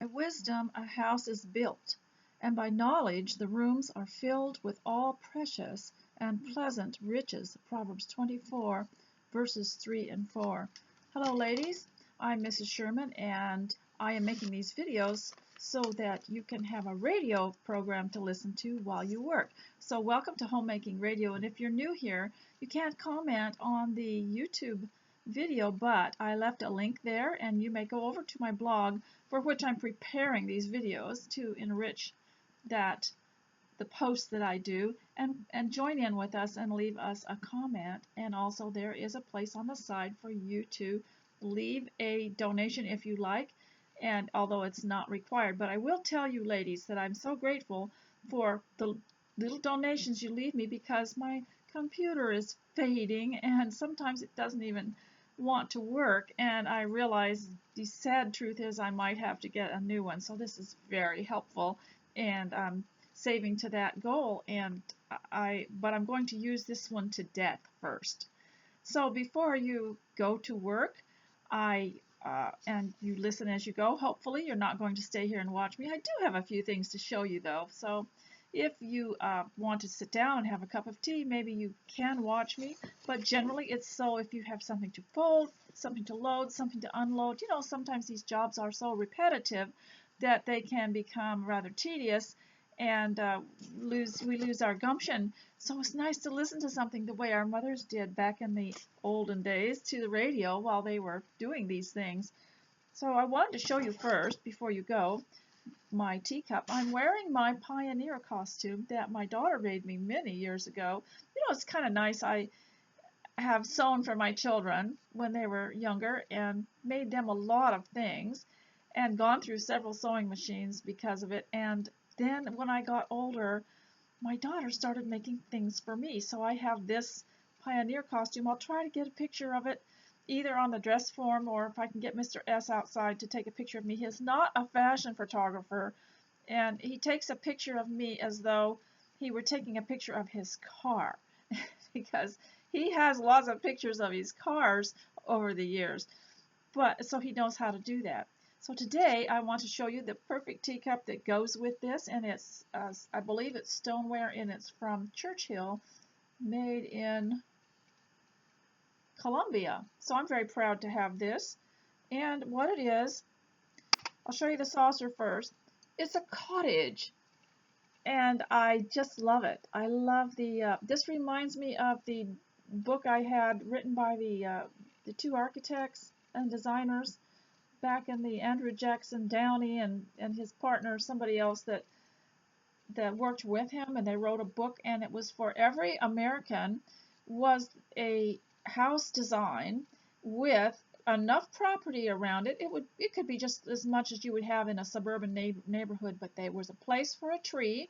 By wisdom a house is built, and by knowledge the rooms are filled with all precious and pleasant riches. Proverbs 24, verses 3 and 4. Hello, ladies. I'm Mrs. Sherman, and I am making these videos so that you can have a radio program to listen to while you work. So welcome to Homemaking Radio, and if you're new here, you can't comment on the YouTube video, but I left a link there, and you may go over to my blog, for which I'm preparing these videos to enrich the posts that I do, and join in with us and leave us a comment. And also there is a place on the side for you to leave a donation if you like, and although it's not required. But I will tell you, ladies, that I'm so grateful for the little donations you leave me, because my computer is fading and sometimes it doesn't even want to work, and I realize the sad truth is I might have to get a new one. So this is very helpful, and I'm saving to that goal, and but I'm going to use this one to death first. So before you go to work, and you listen as you go, hopefully you're not going to stay here and watch me. I do have a few things to show you though, so if you want to sit down and have a cup of tea, maybe you can watch me, but generally it's so if you have something to fold, something to load, something to unload. You know, sometimes these jobs are so repetitive that they can become rather tedious, and we lose our gumption. So it's nice to listen to something the way our mothers did back in the olden days, to the radio while they were doing these things. So I wanted to show you first, before you go, my teacup. I'm wearing my pioneer costume that my daughter made me many years ago. You know, it's kind of nice. I have sewn for my children when they were younger and made them a lot of things, and gone through several sewing machines because of it. And then when I got older, my daughter started making things for me. So I have this pioneer costume. I'll try to get a picture of it either on the dress form, or if I can get Mr. S outside to take a picture of me. He's not a fashion photographer, and he takes a picture of me as though he were taking a picture of his car because he has lots of pictures of his cars over the years, but so he knows how to do that. So today I want to show you the perfect teacup that goes with this, and it's I believe it's stoneware, and it's from Churchill, made in Colombia. So I'm very proud to have this. And what it is, I'll show you the saucer first. It's a cottage, and I just love it. I love the, this reminds me of the book I had written by the two architects and designers back in the Andrew Jackson Downey and his partner, somebody else that worked with him, and they wrote a book, and it was for every American was a house design with enough property around it. It could be just as much as you would have in a suburban neighborhood, but there was a place for a tree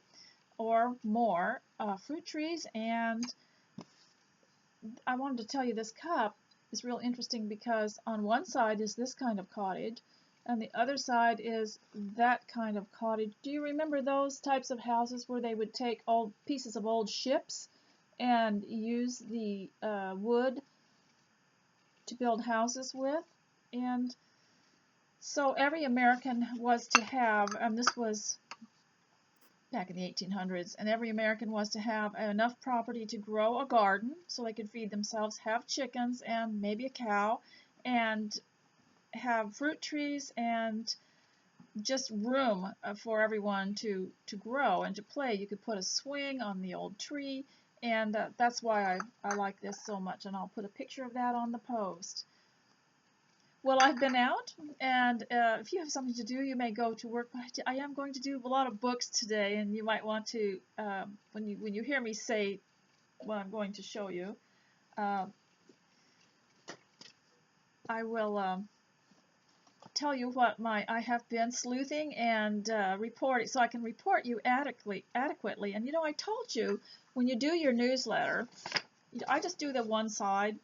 or more fruit trees. And I wanted to tell you, this cup is real interesting because on one side is this kind of cottage, and the other side is that kind of cottage. Do you remember those types of houses where they would take old pieces of old ships and use the wood to build houses with? And so every American was to have, and this was back in the 1800s, and every American was to have enough property to grow a garden so they could feed themselves, have chickens and maybe a cow, and have fruit trees, and just room for everyone to grow and to play. You could put a swing on the old tree, and that's why I like this so much, and I'll put a picture of that on the post. Well, I've been out, and if you have something to do, you may go to work, but I am going to do a lot of books today, and you might want to, when you hear me say what I'm going to show you, I will tell you what I have been sleuthing and reporting, so I can report you adequately. And you know, I told you, when you do your newsletter, I just do the one side,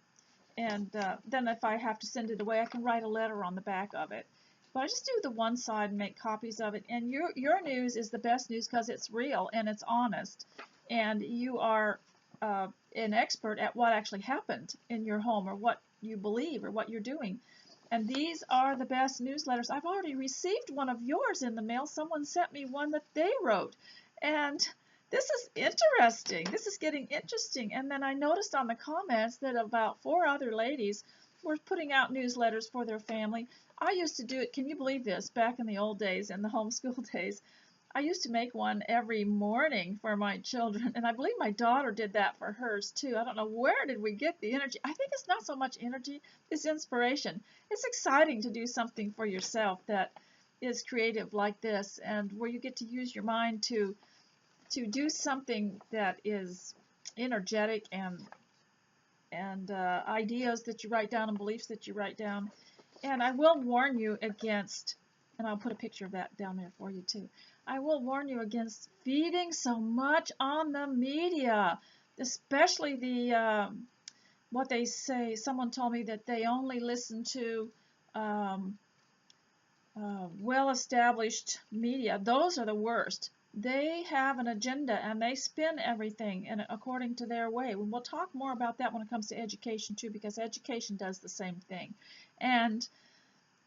and then if I have to send it away, I can write a letter on the back of it. But I just do the one side and make copies of it. And your news is the best news because it's real and it's honest, and you are an expert at what actually happened in your home, or what you believe, or what you're doing. And these are the best newsletters. I've already received one of yours in the mail. Someone sent me one that they wrote. And this is interesting. This is getting interesting. And then I noticed on the comments that about 4 other ladies were putting out newsletters for their family. I used to do it, can you believe this, back in the old days, in the homeschool days. I used to make one every morning for my children, and I believe my daughter did that for hers too. I don't know, where did we get the energy? I think it's not so much energy, it's inspiration. It's exciting to do something for yourself that is creative like this, and where you get to use your mind to do something that is energetic, and ideas that you write down and beliefs that you write down. And I will warn you against, and I'll put a picture of that down there for you too. I will warn you against feeding so much on the media, especially the what they say. Someone told me that they only listen to well-established media. Those are the worst. They have an agenda and they spin everything and according to their way. We'll talk more about that when it comes to education too, because education does the same thing. And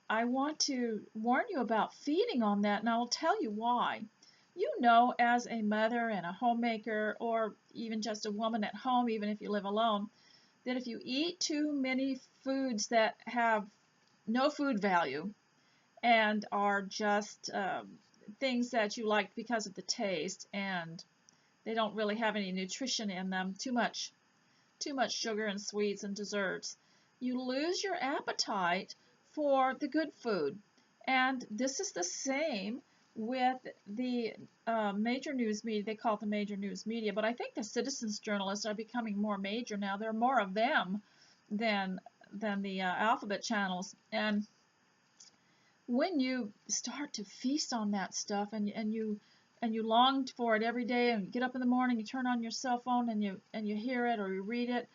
I want to warn you about feeding on that, and I will tell you why. You know, as a mother and a homemaker, or even just a woman at home, even if you live alone, that if you eat too many foods that have no food value and are just things that you like because of the taste, and they don't really have any nutrition in them, too much sugar and sweets and desserts, you lose your appetite for the good food. And this is the same with the major news media. They call it the major news media, but I think the citizens journalists are becoming more major now. There are more of them than the alphabet channels. And when you start to feast on that stuff, and you long for it every day, and you get up in the morning, you turn on your cell phone, and you hear it or you read it,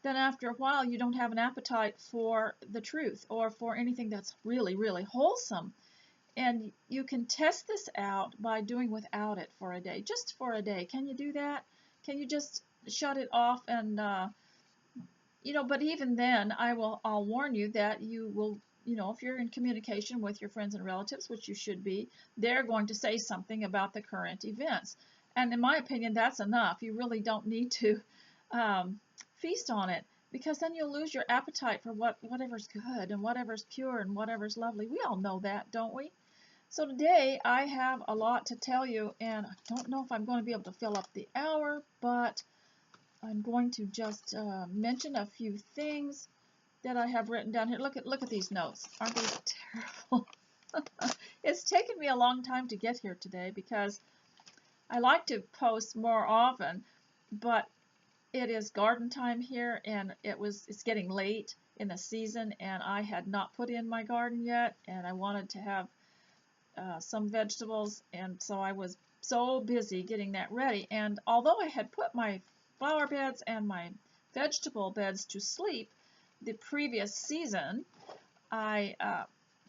then after a while you don't have an appetite for the truth or for anything that's really, really wholesome. And you can test this out by doing without it for a day, just for a day. Can you do that? Can you just shut it off? And but even then, I'll warn you that you will, if you're in communication with your friends and relatives, which you should be, they're going to say something about the current events. And in my opinion, that's enough. You really don't need to feast on it, because then you'll lose your appetite for whatever's good and whatever's pure and whatever's lovely. We all know that, don't we? So today I have a lot to tell you, and I don't know if I'm going to be able to fill up the hour, but I'm going to just mention a few things that I have written down here. Look at these notes. Aren't they terrible? It's taken me a long time to get here today because I like to post more often, but it is garden time here, and it's getting late in the season, and I had not put in my garden yet, and I wanted to have some vegetables, and so I was so busy getting that ready. And although I had put my flower beds and my vegetable beds to sleep the previous season, I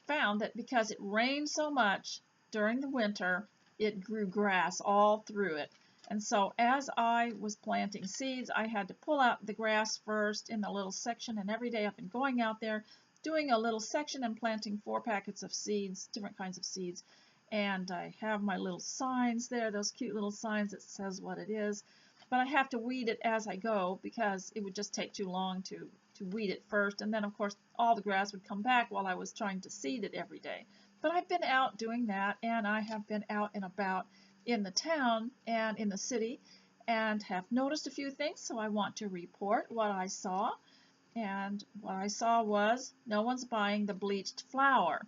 found that because it rained so much during the winter, it grew grass all through it. And so as I was planting seeds, I had to pull out the grass first in the little section, and every day I've been going out there doing a little section and planting 4 packets of seeds, different kinds of seeds. And I have my little signs there, those cute little signs that says what it is. But I have to weed it as I go because it would just take too long to weed it first. And then, of course, all the grass would come back while I was trying to seed it every day. But I've been out doing that, and I have been out and about in the town and in the city and have noticed a few things, so I want to report what I saw. And what I saw was no one's buying the bleached flower,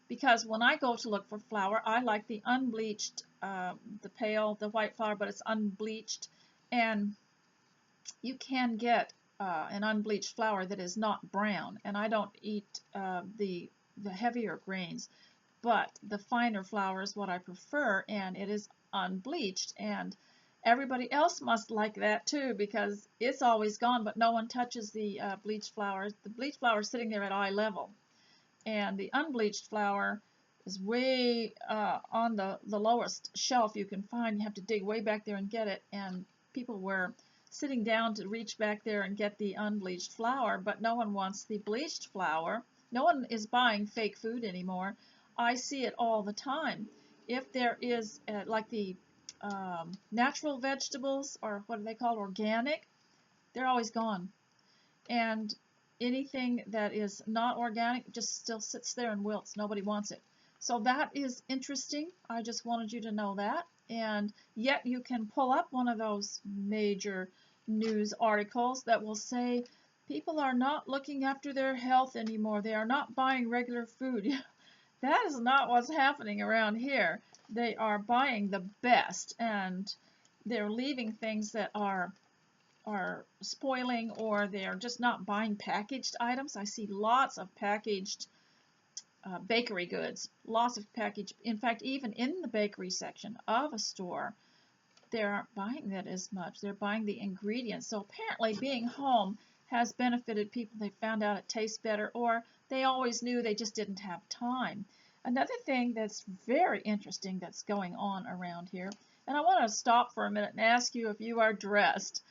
because when I go to look for flower, I like the unbleached, the white flower, but it's unbleached. And you can get an unbleached flower that is not brown, and I don't eat the heavier grains, but the finer flour is what I prefer, and it is unbleached. And everybody else must like that too, because it's always gone, but no one touches the bleached flour. The bleached flour is sitting there at eye level, and the unbleached flour is way on the lowest shelf you can find. You have to dig way back there and get it, and people were sitting down to reach back there and get the unbleached flour, but no one wants the bleached flour No one is buying fake food anymore. I see it all the time. If there is like the natural vegetables, or what are they called, organic, they're always gone. And anything that is not organic just still sits there and wilts. Nobody wants it. So that is interesting. I just wanted you to know that. And yet you can pull up one of those major news articles that will say people are not looking after their health anymore. They are not buying regular food. That is not what's happening around here. They are buying the best, and they're leaving things that are spoiling, or they are just not buying packaged items. I see lots of packaged bakery goods, lots of packaged. In fact, even in the bakery section of a store, they aren't buying that as much. They're buying the ingredients. So apparently being home has benefited people. They found out it tastes better, or they always knew, they just didn't have time. Another thing that's very interesting that's going on around here, and I want to stop for a minute and ask you if you are dressed.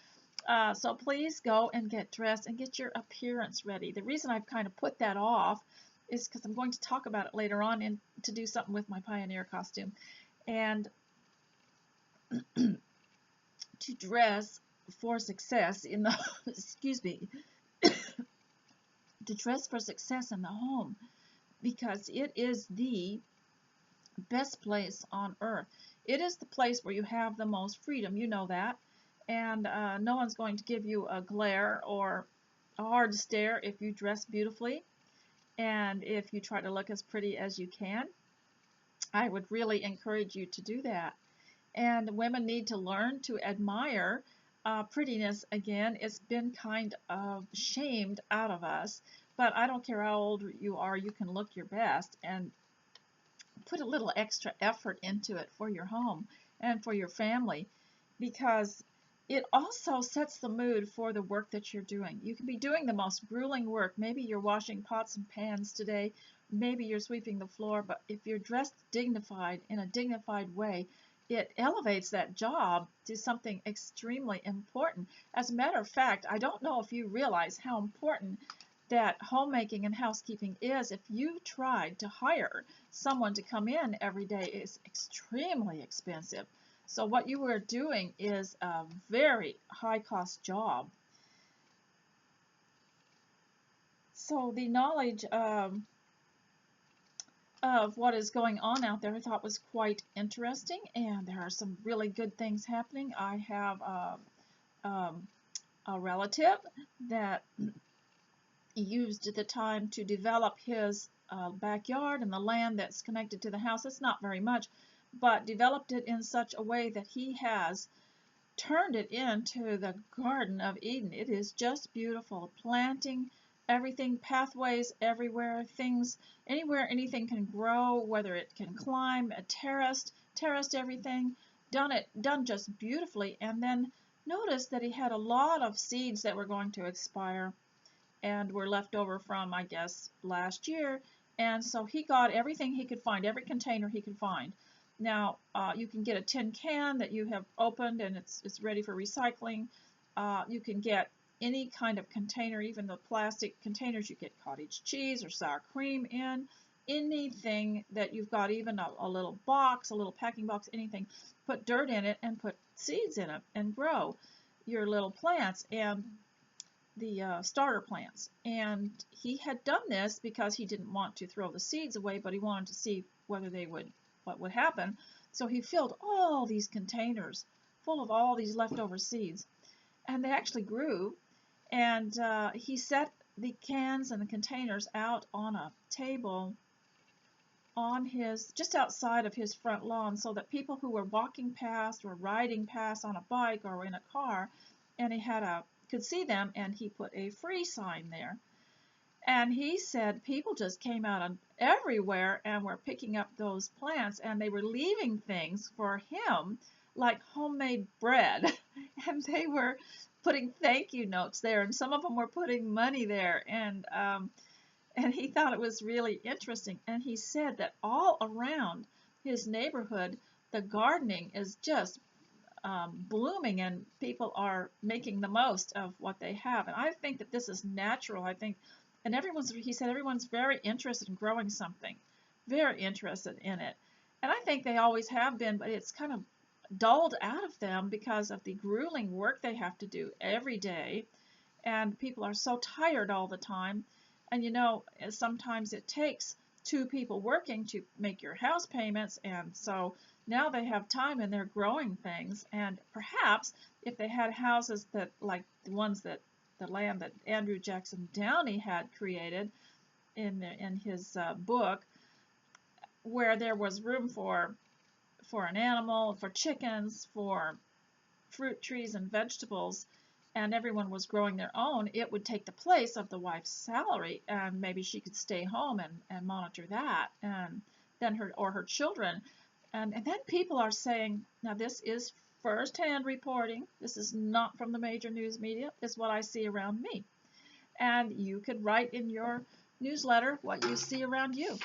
So please go and get dressed and get your appearance ready. The reason I've kind of put that off is because I'm going to talk about it later on and to do something with my pioneer costume. And to dress for success in the, excuse me, to dress for success in the home, because it is the best place on earth. It is the place where you have the most freedom. You know that. And no one's going to give you a glare or a hard stare if you dress beautifully and if you try to look as pretty as you can. I would really encourage you to do that. And women need to learn to admire prettiness again. It's been kind of shamed out of us, but I don't care how old you are, you can look your best and put a little extra effort into it for your home and for your family, because it also sets the mood for the work that you're doing. You can be doing the most grueling work. Maybe you're washing pots and pans today. Maybe you're sweeping the floor. But if you're dressed dignified in a dignified way, it elevates that job to something extremely important. As a matter of fact, I don't know if you realize how important that homemaking and housekeeping is. If you tried to hire someone to come in every day, it's extremely expensive. So what you are doing is a very high cost job. So the knowledge of what is going on out there I thought was quite interesting, and there are some really good things happening. I have a relative that used the time to develop his backyard and the land that's connected to the house. It's not very much, but developed it in such a way that he has turned it into the Garden of Eden. It is just beautiful. Planting everything, pathways everywhere, things, anywhere anything can grow, whether it can climb, terraced everything, done just beautifully. And then notice that he had a lot of seeds that were going to expire and were left over from, I guess, last year. And so he got everything he could find, every container he could find. Now, you can get a tin can that you have opened and it's ready for recycling. You can get any kind of container, even the plastic containers you get cottage cheese or sour cream in. Anything that you've got, even a little box, a little packing box, anything. Put dirt in it and put seeds in it and grow your little plants and the starter plants. And he had done this because he didn't want to throw the seeds away, but he wanted to see whether they would, what would happen. So he filled all these containers full of all these leftover seeds, and they actually grew. And he set the cans and the containers out on a table on his, just outside of his front lawn, so that people who were walking past or riding past on a bike or in a car, and he had a, could see them, and he put a free sign there. And he said people just came out of everywhere and were picking up those plants, and they were leaving things for him, like homemade bread. And they were putting thank you notes there, and some of them were putting money there. And he thought it was really interesting. And he said that all around his neighborhood, the gardening is just blooming, and people are making the most of what they have. And I think that this is natural. I think And he said everyone's very interested in growing something, very interested in it. And I think they always have been, but it's kind of dulled out of them because of the grueling work they have to do every day. And people are so tired all the time. And sometimes it takes two people working to make your house payments. And so now they have time and they're growing things. And perhaps if they had houses that, like the ones that the land that Andrew Jackson Downey had created in his book, where there was room for an animal, for chickens, for fruit trees and vegetables, and everyone was growing their own, it would take the place of the wife's salary, and maybe she could stay home and monitor that, and then her children. And then people are saying, now this is first-hand reporting, this is not from the major news media, it's what I see around me. And you could write in your newsletter what you see around you.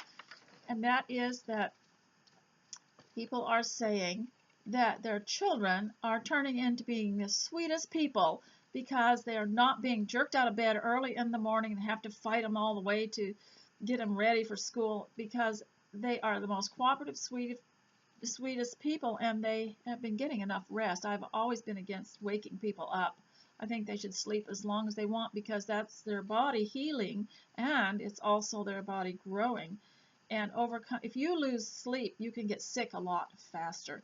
And that is that people are saying that their children are turning into being the sweetest people because they are not being jerked out of bed early in the morning and have to fight them all the way to get them ready for school, because they are the most cooperative, sweetest people, and they have been getting enough rest. I've always been against waking people up. I think they should sleep as long as they want, because that's their body healing and it's also their body growing. And if you lose sleep, you can get sick a lot faster.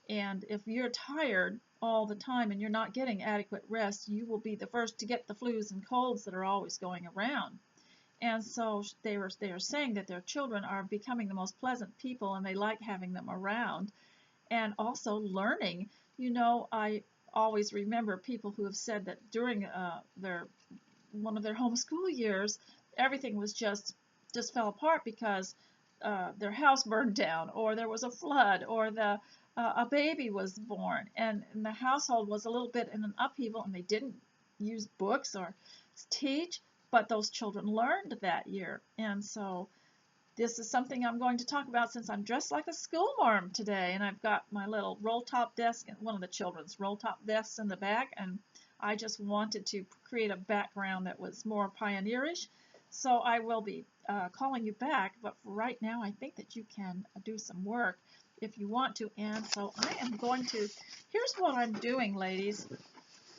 And if you're tired all the time and you're not getting adequate rest, you will be the first to get the flus and colds that are always going around. And so they are saying that their children are becoming the most pleasant people and they like having them around. And also learning. I always remember people who have said that during one of their homeschool years, everything was just fell apart because their house burned down, or there was a flood, or a baby was born, and the household was a little bit in an upheaval, and they didn't use books or teach, but those children learned that year. And so this is something I'm going to talk about, since I'm dressed like a schoolmarm today, and I've got my little roll-top desk, one of the children's roll-top desks in the back, and I just wanted to create a background that was more pioneerish. So I will be calling you back, but for right now I think that you can do some work if you want to. And so I am going to, here's what I'm doing, ladies.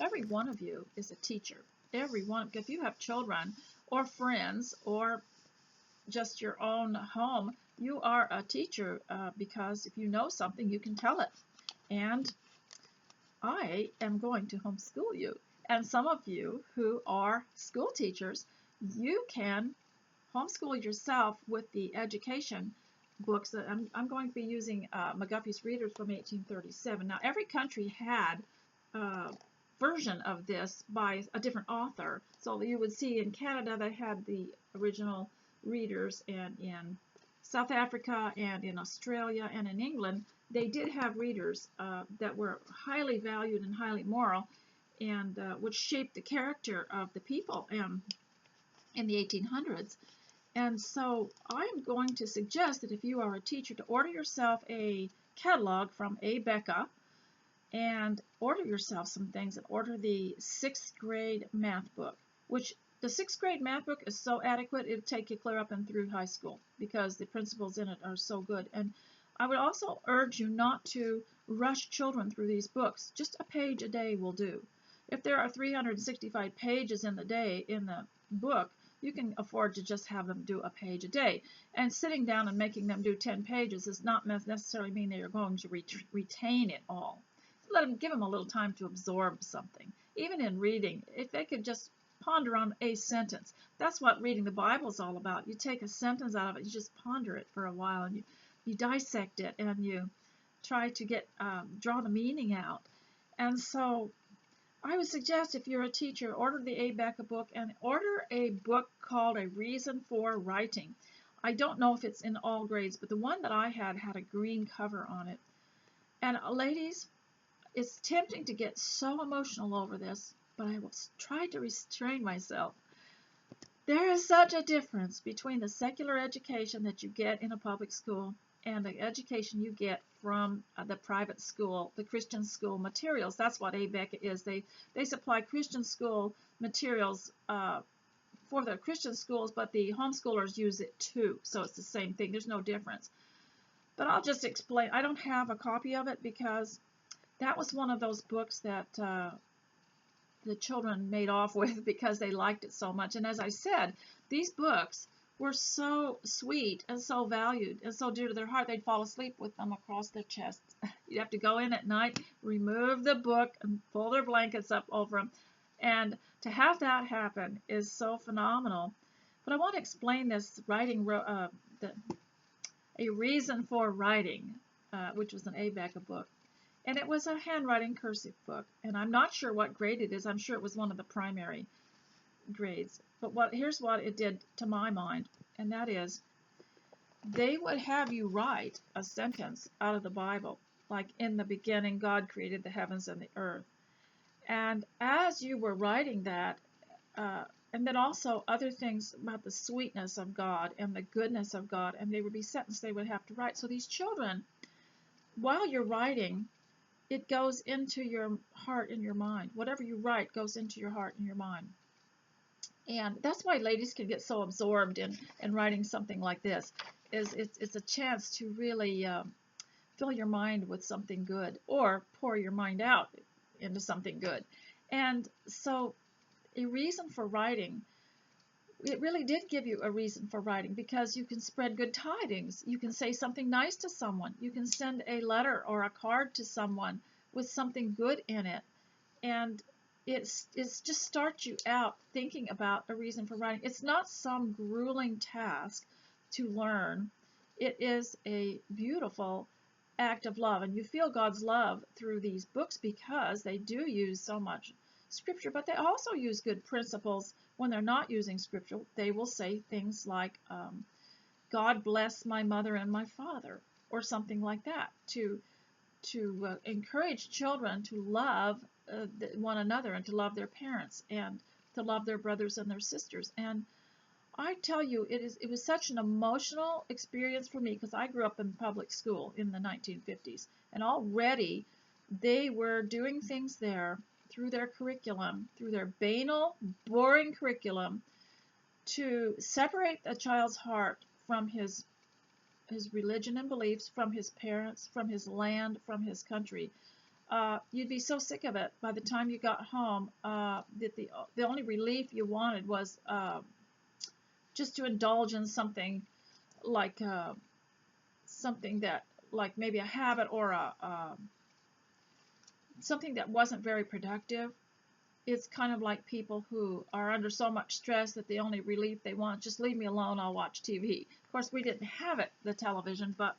Every one of you is a teacher. Every one, if you have children or friends or just your own home, you are a teacher, because if you know something, you can tell it. And I am going to homeschool you. And some of you who are school teachers, you can homeschool yourself with the education books that I'm going to be using. McGuffey's Readers from 1837. Now, every country had a version of this by a different author. So you would see in Canada they had the original readers, and in South Africa and in Australia and in England they did have readers that were highly valued and highly moral, and which shaped the character of the people in the 1800s. And so I'm going to suggest that if you are a teacher, to order yourself a catalog from A. Becca, and order yourself some things, and order the 6th grade math book, which the 6th grade math book is so adequate it'll take you clear up and through high school, because the principles in it are so good. And I would also urge you not to rush children through these books. Just a page a day will do. If there are 365 pages in the book, you can afford to just have them do a page a day. And sitting down and making them do 10 pages does not necessarily mean that you're going to retain it all. Give them a little time to absorb something. Even in reading, if they could just ponder on a sentence. That's what reading the Bible is all about. You take a sentence out of it, you just ponder it for a while, and you dissect it, and you try to draw the meaning out. And so I would suggest, if you're a teacher, order the A. Becca book, and order a book called A Reason for Writing. I don't know if it's in all grades, but the one that I had a green cover on it. And ladies, it's tempting to get so emotional over this, but I will try to restrain myself. There is such a difference between the secular education that you get in a public school and the education you get from the private school, the Christian school materials. That's what A. Becca is. They supply Christian school materials for the Christian schools, but the homeschoolers use it too. So it's the same thing. There's no difference. But I'll just explain. I don't have a copy of it because that was one of those books that the children made off with because they liked it so much. And as I said, these books were so sweet and so valued and so dear to their heart, they'd fall asleep with them across their chests. You'd have to go in at night, remove the book, and pull their blankets up over them. And to have that happen is so phenomenal. But I want to explain this writing, a reason for writing, which was an ABACA book. And it was a handwriting cursive book. And I'm not sure what grade it is. I'm sure it was one of the primary grades. But here's what it did to my mind, and that is they would have you write a sentence out of the Bible, like in the beginning God created the heavens and the earth. And as you were writing that, and then also other things about the sweetness of God and the goodness of God, and they would be sentences they would have to write. So these children, while you're writing, it goes into your heart and your mind. Whatever you write goes into your heart and your mind. And that's why ladies can get so absorbed in writing something like this. It's a chance to really fill your mind with something good, or pour your mind out into something good. And so a reason for writing, it really did give you a reason for writing, because you can spread good tidings. You can say something nice to someone. You can send a letter or a card to someone with something good in it. And it's just starts you out thinking about a reason for writing. It's not some grueling task to learn. It is a beautiful act of love, and you feel God's love through these books because they do use so much scripture, but they also use good principles. When they're not using scripture, they will say things like, God bless my mother and my father, or something like that, to encourage children to love one another, and to love their parents, and to love their brothers and their sisters. And I tell you, it was such an emotional experience for me, because I grew up in public school in the 1950s, and already they were doing things there through their curriculum, through their banal, boring curriculum, to separate a child's heart from his religion and beliefs, from his parents, from his land, from his country. You'd be so sick of it by the time you got home that the only relief you wanted was just to indulge in something like maybe a habit, or something that wasn't very productive. It's kind of like people who are under so much stress that the only relief they want, just leave me alone, I'll watch TV. Of course, we didn't have the television, but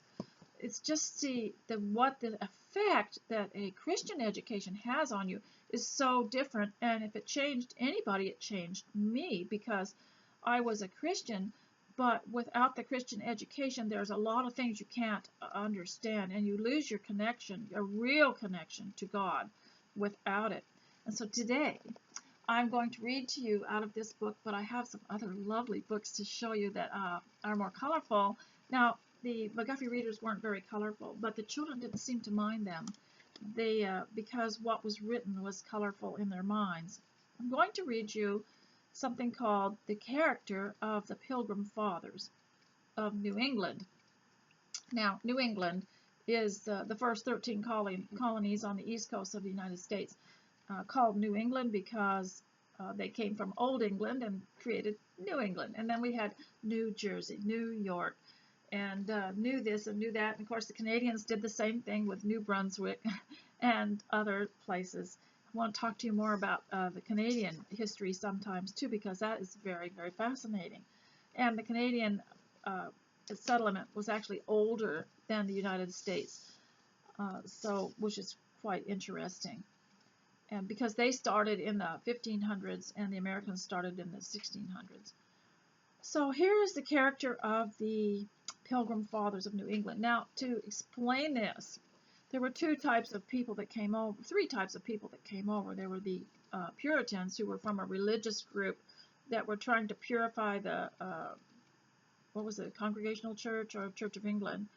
it's just what the effect that a Christian education has on you is so different. And if it changed anybody, it changed me, because I was a Christian, but without the Christian education, there's a lot of things you can't understand, and you lose your connection, a real connection to God, without it. And so today, I'm going to read to you out of this book, but I have some other lovely books to show you that are more colorful. Now, the McGuffey readers weren't very colorful, but the children didn't seem to mind them, because what was written was colorful in their minds. I'm going to read you something called The Character of the Pilgrim Fathers of New England. Now, New England is the first 13 colonies on the east coast of the United States, called New England because they came from Old England and created New England. And then we had New Jersey, New York, and New this and New that. And of course, the Canadians did the same thing with New Brunswick and other places. I want to talk to you more about the Canadian history sometimes too, because that is very, very fascinating. And the Canadian settlement was actually older than the United States, which is quite interesting. And because they started in the 1500s and the Americans started in the 1600s. So here is the character of the Pilgrim Fathers of New England. Now, to explain this, there were three types of people that came over. There were the Puritans, who were from a religious group that were trying to purify the, Congregational Church or Church of England.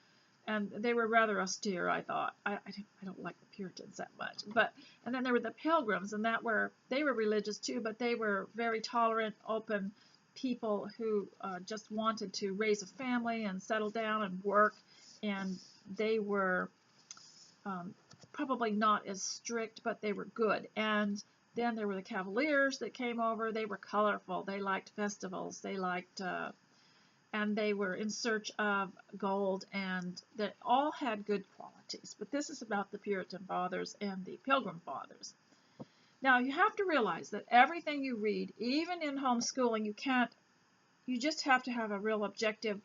And they were rather austere, I thought. I don't like the Puritans that much. And then there were the Pilgrims, and they were religious too, but they were very tolerant, open, people who just wanted to raise a family and settle down and work, and they were um, probably not as strict, but they were good. And then there were the Cavaliers that came over. They were colorful. They liked festivals. They liked, and they were in search of gold, and they all had good qualities. But this is about the Puritan fathers and the Pilgrim fathers. Now, you have to realize that everything you read, even in homeschooling, you just have to have a real objective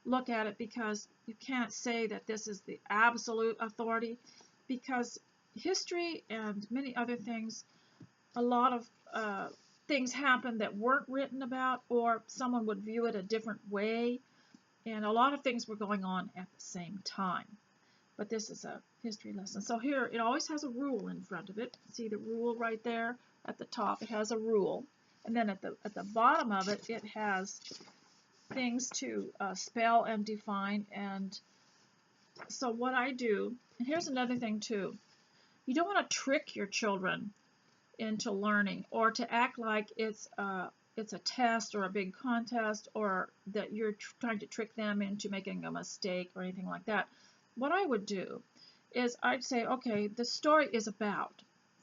look at it, because you can't say that this is the absolute authority, because history and many other things, a lot of things happen that weren't written about, or someone would view it a different way, and a lot of things were going on at the same time. But this is a history lesson. So here, it always has a rule in front of it. See the rule right there at the top? It has a rule. And then at the bottom of it, it has things to spell and define. And so what I do, and here's another thing too, you don't want to trick your children into learning, or to act like it's a test or a big contest, or that you're trying to trick them into making a mistake or anything like that. What I would do is I'd say, okay, the story is about,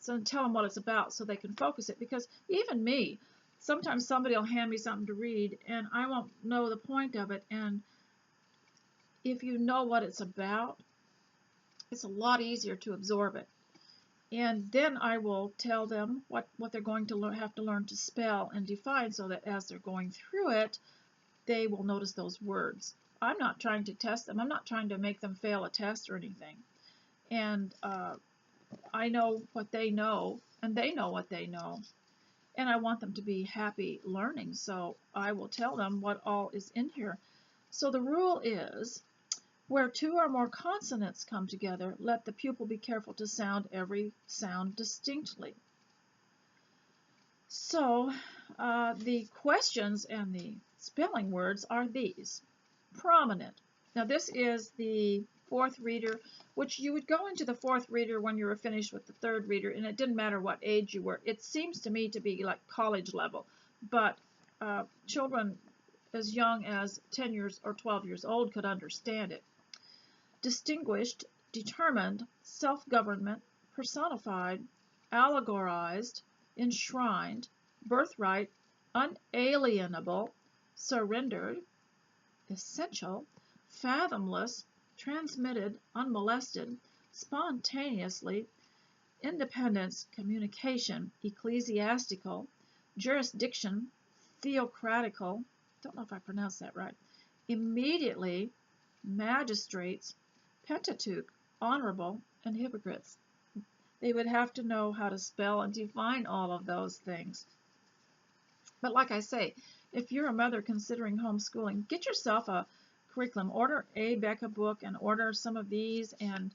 so tell them what it's about so they can focus it, because even me, sometimes somebody will hand me something to read and I won't know the point of it, and if you know what it's about, it's a lot easier to absorb it. And then I will tell them what they're going to have to learn to spell and define, so that as they're going through it, they will notice those words. I'm not trying to test them. I'm not trying to make them fail a test or anything. And I know what they know, and they know what they know. And I want them to be happy learning, so I will tell them what all is in here. So the rule is, where two or more consonants come together, let the pupil be careful to sound every sound distinctly. So the questions and the spelling words are these. Prominent. Now this is the fourth reader, which you would go into the fourth reader when you were finished with the third reader, and it didn't matter what age you were. It seems to me to be like college level, but children as young as 10 years or 12 years old could understand it. Distinguished, determined, self-government, personified, allegorized, enshrined, birthright, unalienable, surrendered, essential, fathomless, transmitted, unmolested, spontaneously, independence, communication, ecclesiastical, jurisdiction, theocratical, don't know if I pronounced that right, immediately, magistrates, Pentateuch, honorable, and hypocrites. They would have to know how to spell and define all of those things. But like I say, if you're a mother considering homeschooling, get yourself a curriculum. Order a Becca book and order some of these, and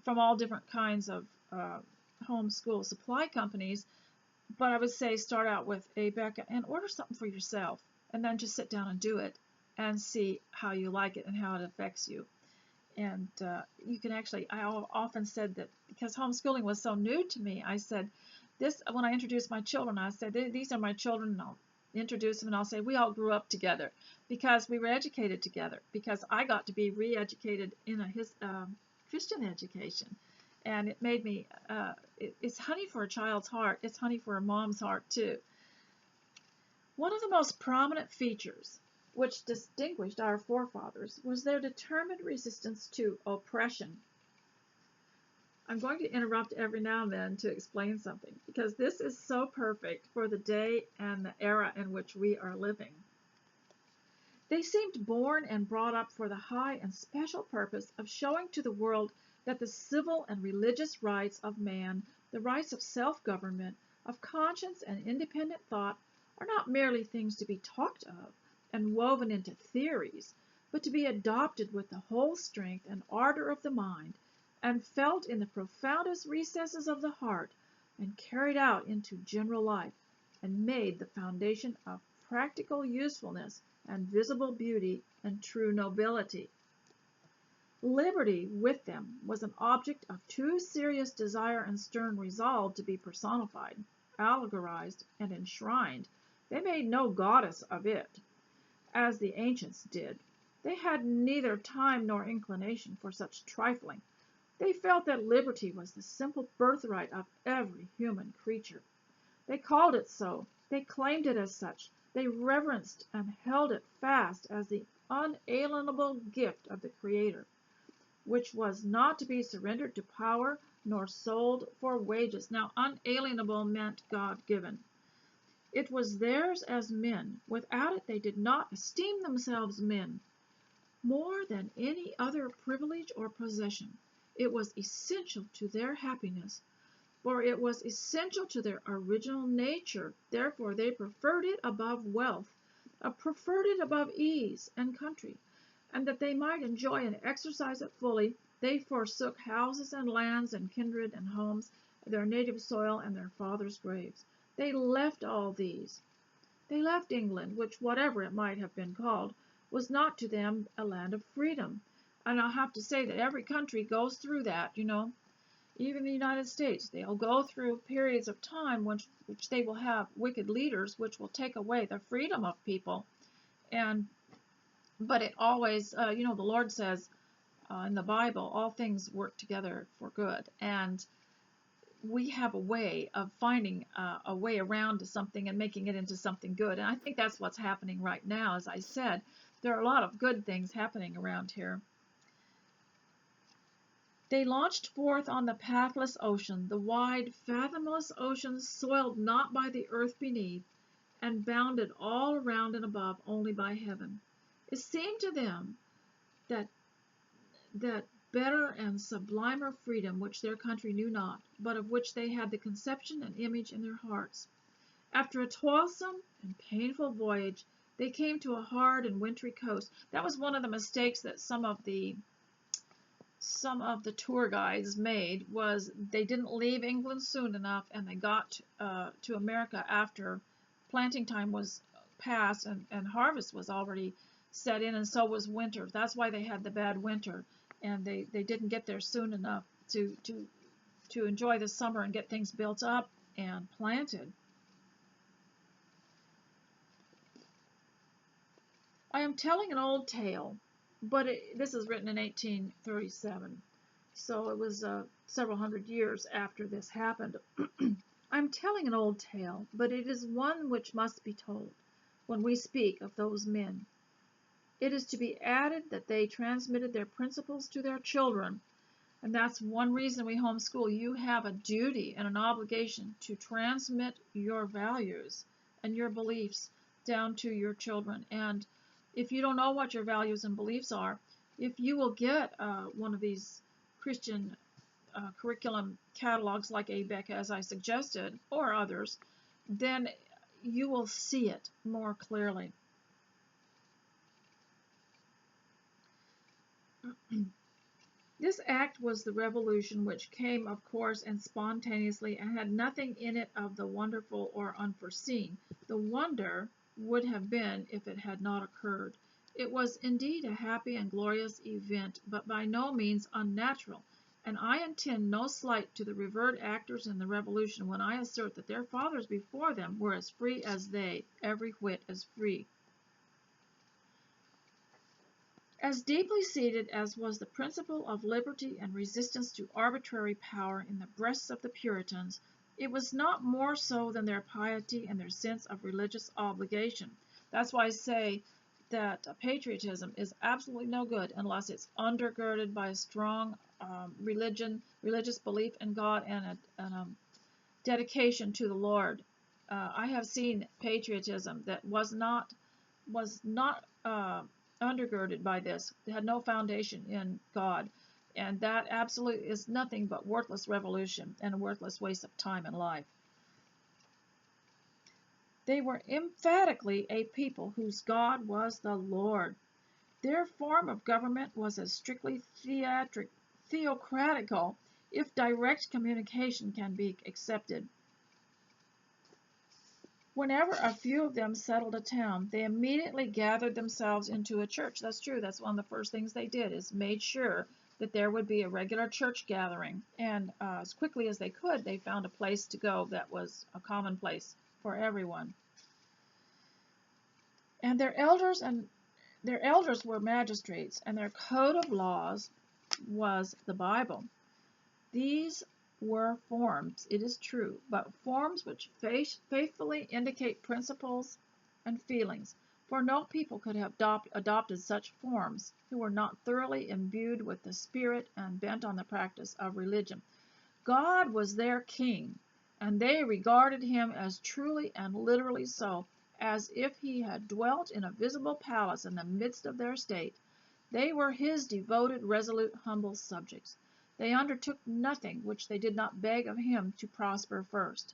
from all different kinds of homeschool supply companies. But I would say start out with a Becca and order something for yourself, and then just sit down and do it and see how you like it and how it affects you. And you can actually, I often said that because homeschooling was so new to me, I said this, when I introduced my children, I said, these are my children, and I'll introduce them and I'll say, we all grew up together because we were educated together, because I got to be re-educated in a Christian education. And it made me, it's honey for a child's heart. It's honey for a mom's heart too. One of the most prominent features which distinguished our forefathers was their determined resistance to oppression. I'm going to interrupt every now and then to explain something, because this is so perfect for the day and the era in which we are living. They seemed born and brought up for the high and special purpose of showing to the world that the civil and religious rights of man, the rights of self-government, of conscience and independent thought, are not merely things to be talked of and woven into theories, but to be adopted with the whole strength and ardor of the mind, and felt in the profoundest recesses of the heart, and carried out into general life, and made the foundation of practical usefulness and visible beauty and true nobility. Liberty with them was an object of too serious desire and stern resolve to be personified, allegorized, and enshrined, They made no goddess of it, as the ancients did. They had neither time nor inclination for such trifling. They felt that liberty was the simple birthright of every human creature. They called it so. They claimed it as such. They reverenced and held it fast as the unalienable gift of the Creator, which was not to be surrendered to power nor sold for wages. Now, unalienable meant God-given. It was theirs as men. Without it, they did not esteem themselves men more than any other privilege or possession. It was essential to their happiness, for it was essential to their original nature. Therefore, they preferred it above wealth, preferred it above ease and country, and that they might enjoy and exercise it fully, they forsook houses and lands and kindred and homes, their native soil and their fathers' graves. They left all these. They left England, which, whatever it might have been called, was not to them a land of freedom. And I'll have to say that every country goes through that, even the United States. They'll go through periods of time which they will have wicked leaders, which will take away the freedom of people. But it always, the Lord says in the Bible, all things work together for good. And we have a way of finding a way around something and making it into something good. And I think that's what's happening right now. As I said, there are a lot of good things happening around here. They launched forth on the pathless ocean, the wide, fathomless ocean soiled not by the earth beneath, and bounded all around and above only by heaven. It seemed to them that better and sublimer freedom which their country knew not, but of which they had the conception and image in their hearts. After a toilsome and painful voyage, they came to a hard and wintry coast. That was one of the mistakes that some of the tour guides made, was they didn't leave England soon enough, and they got to America after planting time was past and harvest was already set in, and so was winter. That's why they had the bad winter, and they didn't get there soon enough to enjoy the summer and get things built up and planted. I am telling an old tale, but this is written in 1837, so it was several hundred years after this happened. I'm telling an old tale, but it is one which must be told when we speak of those men. It is to be added that they transmitted their principles to their children, and that's one reason we homeschool. You have a duty and an obligation to transmit your values and your beliefs down to your children. And if you don't know what your values and beliefs are, if you will get one of these Christian curriculum catalogs like ABEC, as I suggested, or others, then you will see it more clearly. This act was the revolution, which came, of course, and spontaneously, and had nothing in it of the wonderful or unforeseen. The wonder would have been if it had not occurred. It was indeed a happy and glorious event, but by no means unnatural, and I intend no slight to the revered actors in the Revolution when I assert that their fathers before them were as free as they, every whit as free. As deeply seated as was the principle of liberty and resistance to arbitrary power in the breasts of the Puritans, it was not more so than their piety and their sense of religious obligation. That's why I say that patriotism is absolutely no good unless it's undergirded by a strong religious belief in God, and a dedication to the Lord. I have seen patriotism that was not undergirded by this. It had no foundation in God, and that absolutely is nothing but worthless revolution and a worthless waste of time and life. They were emphatically a people whose God was the Lord. Their form of government was as strictly theocratical, if direct communication can be accepted. Whenever a few of them settled a town, they immediately gathered themselves into a church. That's true. That's one of the first things they did, is made sure that there would be a regular church gathering. And as quickly as they could, they found a place to go that was a common place for everyone. And their elders were magistrates, and their code of laws was the Bible. These were forms, it is true, but forms which faithfully indicate principles and feelings, for no people could have adopted such forms who were not thoroughly imbued with the Spirit and bent on the practice of religion. God was their king, and they regarded him as truly and literally so, as if he had dwelt in a visible palace in the midst of their state. They were his devoted, resolute, humble subjects. They undertook nothing which they did not beg of him to prosper first.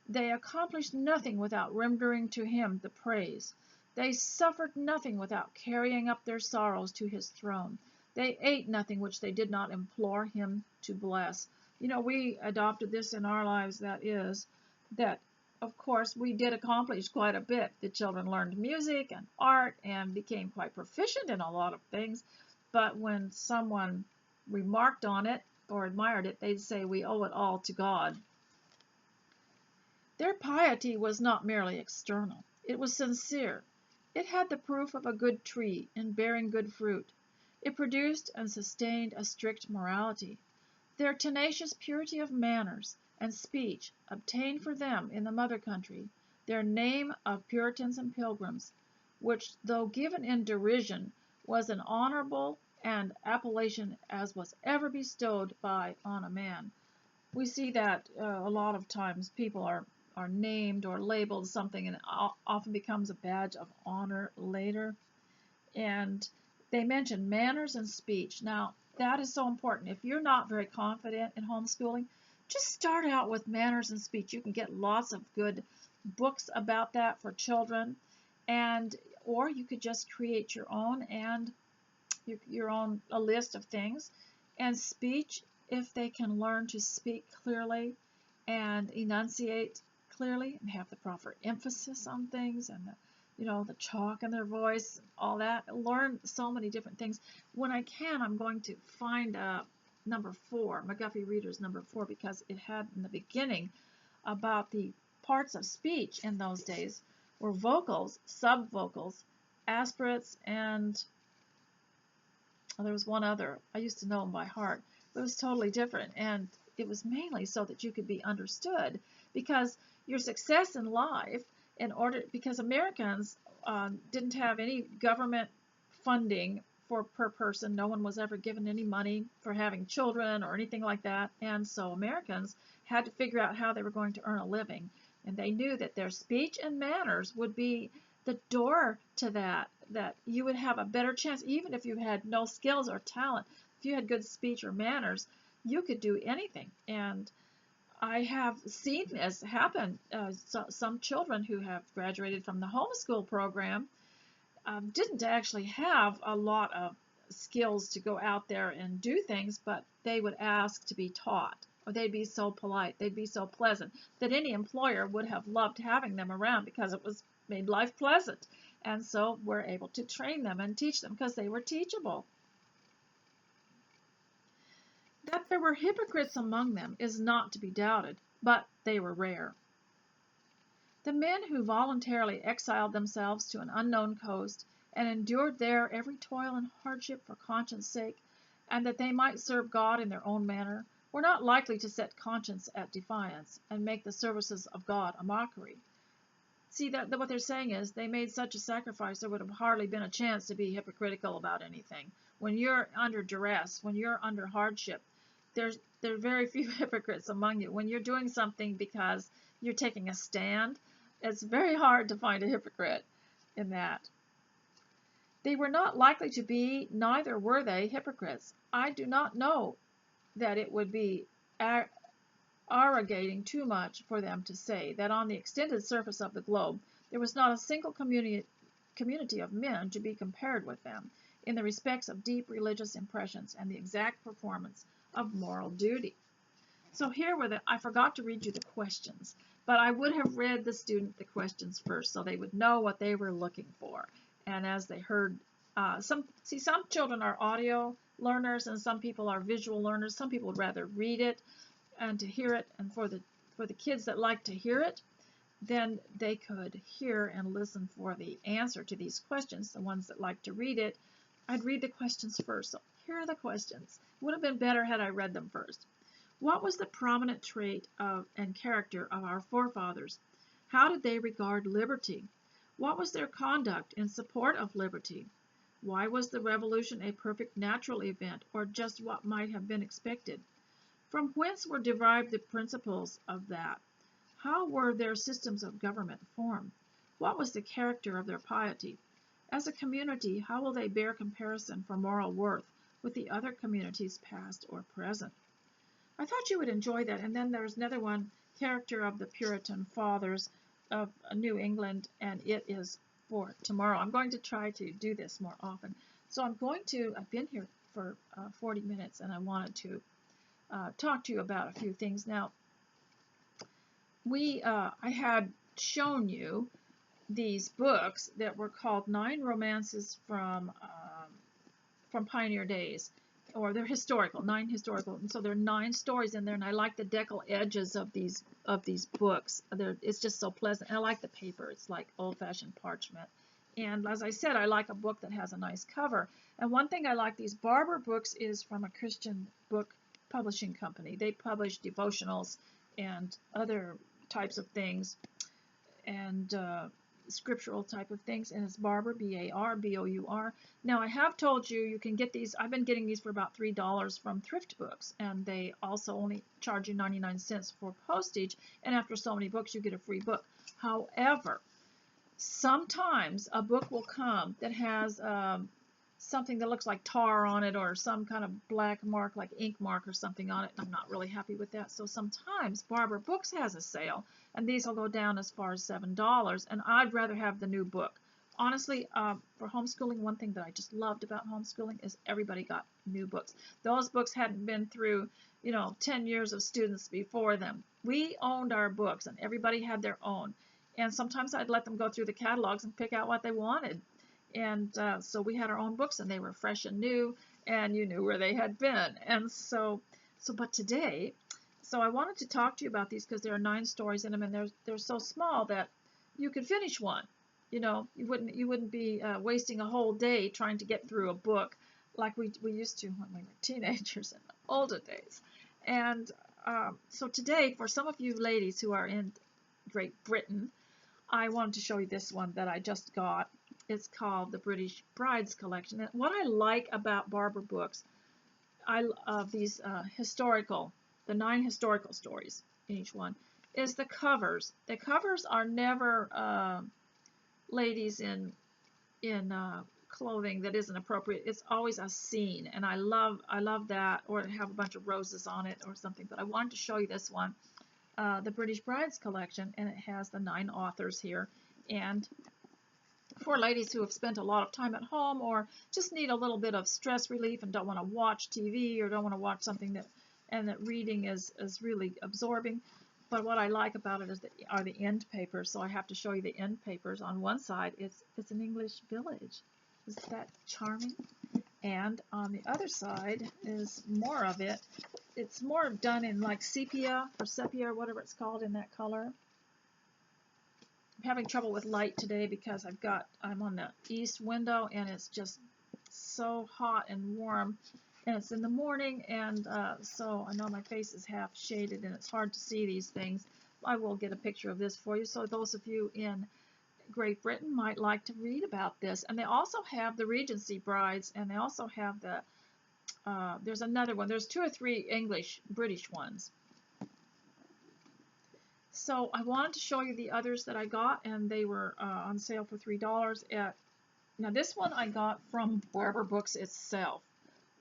They accomplished nothing without rendering to him the praise. They suffered nothing without carrying up their sorrows to his throne. They ate nothing which they did not implore him to bless. You know, we adopted this in our lives, that of course we did accomplish quite a bit. The children learned music and art and became quite proficient in a lot of things, but when someone remarked on it or admired it, they'd say we owe it all to God. Their piety was not merely external. It was sincere. It had the proof of a good tree in bearing good fruit. It produced and sustained a strict morality. Their tenacious purity of manners and speech obtained for them in the mother country their name of Puritans and Pilgrims, which, though given in derision, was an honorable and appellation as was ever bestowed by on a man. We see that a lot of times people are named or labeled something, and it often becomes a badge of honor later. And they mention manners and speech. Now, that is so important. If you're not very confident in homeschooling, just start out with manners and speech. You can get lots of good books about that for children, and or you could just create your own and your own a list of things. And speech, if they can learn to speak clearly and enunciate clearly and have the proper emphasis on things, and the chalk in their voice, all that. Learn so many different things. When I can, I'm going to find number 4, McGuffey Reader's number 4, because it had in the beginning about the parts of speech in those days were vocals, subvocals, aspirates, and there was one other. I used to know them by heart. It was totally different, and it was mainly so that you could be understood, because your success in life, because Americans didn't have any government funding per person. No one was ever given any money for having children or anything like that, and so Americans had to figure out how they were going to earn a living, and they knew that their speech and manners would be the door to that you would have a better chance, even if you had no skills or talent. If you had good speech or manners, you could do anything. And I have seen this happen. Some children who have graduated from the homeschool program didn't actually have a lot of skills to go out there and do things, but they would ask to be taught, or they'd be so polite, they'd be so pleasant, that any employer would have loved having them around because it made life pleasant. And so we're able to train them and teach them because they were teachable. That there were hypocrites among them is not to be doubted, but they were rare. The men who voluntarily exiled themselves to an unknown coast and endured there every toil and hardship for conscience' sake, and that they might serve God in their own manner, were not likely to set conscience at defiance and make the services of God a mockery. See, that what they're saying is they made such a sacrifice, there would have hardly been a chance to be hypocritical about anything. When you're under duress, when you're under hardship, there are very few hypocrites among you. When you're doing something because you're taking a stand, it's very hard to find a hypocrite in that. They were not likely to be, neither were they, hypocrites. I do not know that it would be arrogating too much for them to say that on the extended surface of the globe there was not a single community of men to be compared with them in the respects of deep religious impressions and the exact performance of moral duty. So here I forgot to read you the questions, but I would have read the student the questions first so they would know what they were looking for. And as they heard, some children are audio learners and some people are visual learners. Some people would rather read it and to hear it, and for the kids that like to hear it, then they could hear and listen for the answer to these questions. The ones that like to read it, I'd read the questions first. So here are the questions. It would have been better had I read them first. What was the prominent trait of and character of our forefathers? How did they regard liberty? What was their conduct in support of liberty? Why was the revolution a perfect natural event, or just what might have been expected? From whence were derived the principles of that? How were their systems of government formed? What was the character of their piety? As a community, how will they bear comparison for moral worth with the other communities past or present? I thought you would enjoy that. And then there's another one, character of the Puritan fathers of New England, and it is for tomorrow. I'm going to try to do this more often. So I've been here for 40 minutes, and I wanted to talk to you about a few things. Now, I had shown you these books that were called Nine Romances from Pioneer Days, or they're historical, 9 historical, and so there are 9 stories in there, and I like the decal edges of these books. It's just so pleasant, and I like the paper. It's like old-fashioned parchment. And as I said, I like a book that has a nice cover. And one thing I like, these Barber books is from a Christian book publishing company. They publish devotionals and other types of things, and scriptural type of things, and it's Barber, B-A-R-B-O-U-R. Now, I have told you you can get these. I've been getting these for about $3 from thrift books, and they also only charge you 99 cents for postage, and after so many books, you get a free book. However, sometimes a book will come that has something that looks like tar on it, or some kind of black mark, like ink mark or something on it. I'm not really happy with that. So sometimes Barber Books has a sale, and these will go down as far as $7, and I'd rather have the new book. Honestly, for homeschooling, one thing that I just loved about homeschooling is everybody got new books. Those books hadn't been through, 10 years of students before them. We owned our books, and everybody had their own. And sometimes I'd let them go through the catalogs and pick out what they wanted. And so we had our own books, and they were fresh and new, and you knew where they had been. And but today, I wanted to talk to you about these because there are 9 stories in them, and they're so small that you could finish one. You wouldn't be wasting a whole day trying to get through a book like we used to when we were teenagers in the older days. And so today, for some of you ladies who are in Great Britain, I wanted to show you this one that I just got. It's called the British Brides Collection. And what I like about Barber books, these the 9 historical stories in each one, is the covers. The covers are never ladies in clothing that isn't appropriate. It's always a scene, and I love that, or have a bunch of roses on it or something. But I wanted to show you this one, the British Brides Collection, and it has the 9 authors here. And for ladies who have spent a lot of time at home, or just need a little bit of stress relief and don't want to watch TV, or don't want to watch something that reading is really absorbing. But what I like about it are the end papers. So I have to show you the end papers. On one side, it's an English village. Isn't that charming? And on the other side is more of it. It's more done in like sepia or whatever it's called, in that color. I'm having trouble with light today because I'm on the east window, and it's just so hot and warm, and it's in the morning, and so I know my face is half shaded and it's hard to see these things. I will get a picture of this for you, so those of you in Great Britain might like to read about this. And they also have the Regency Brides, and they also have there's another one. There's 2 or 3 British ones. So I wanted to show you the others that I got, and they were on sale for $3 now this one I got from Barber Books itself,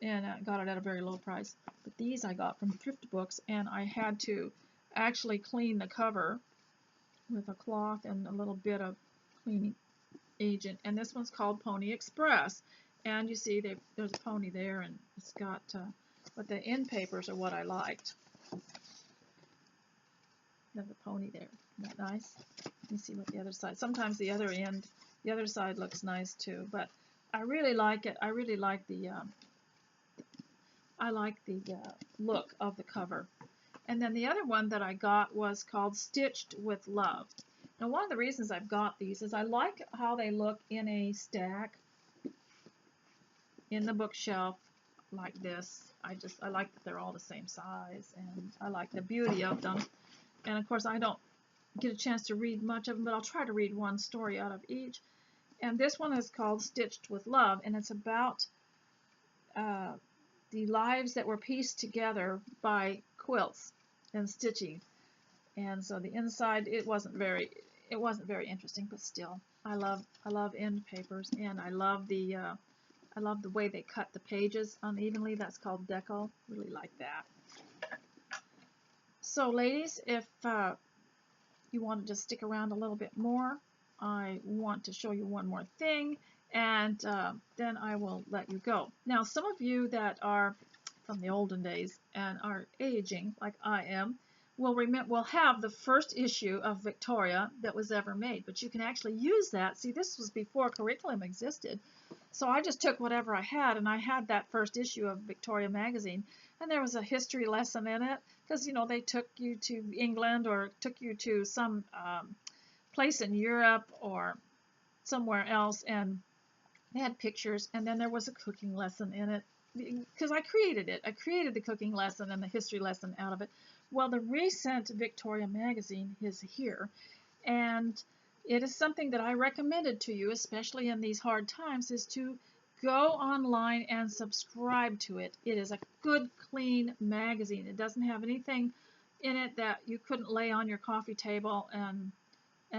and I got it at a very low price. But these I got from thrift books, and I had to actually clean the cover with a cloth and a little bit of cleaning agent. And this one's called Pony Express, and you see there's a pony there, and it's got but the end papers are what I liked. There's a pony there. Isn't that nice? Let me see what the other side. Sometimes the other side looks nice too, but I really like it. I really like the look of the cover. And then the other one that I got was called Stitched with Love. And one of the reasons I've got these is I like how they look in a stack in the bookshelf like this. I like that they're all the same size, and I like the beauty of them. And of course I don't get a chance to read much of them, but I'll try to read one story out of each. And this one is called Stitched with Love, and it's about the lives that were pieced together by quilts and stitching. And so the inside, it wasn't very interesting, but still, I love end papers, and I love the way they cut the pages unevenly. That's called deco. Really like that. So ladies, if you wanted to stick around a little bit more, I want to show you one more thing, and then I will let you go. Now, some of you that are from the olden days and are aging, like I am, will have the first issue of Victoria that was ever made, but you can actually use that. See, this was before curriculum existed, so I just took whatever I had, and I had that first issue of Victoria magazine, and there was a history lesson in it, because, you know, they took you to England or took you to some place in Europe or somewhere else, and they had pictures, and then there was a cooking lesson in it, because I created it. I created the cooking lesson and the history lesson out of it. Well, the recent Victoria magazine is here, and it is something that I recommended to you, especially in these hard times, is to go online and subscribe to it. It is a good, clean magazine. It doesn't have anything in it that you couldn't lay on your coffee table and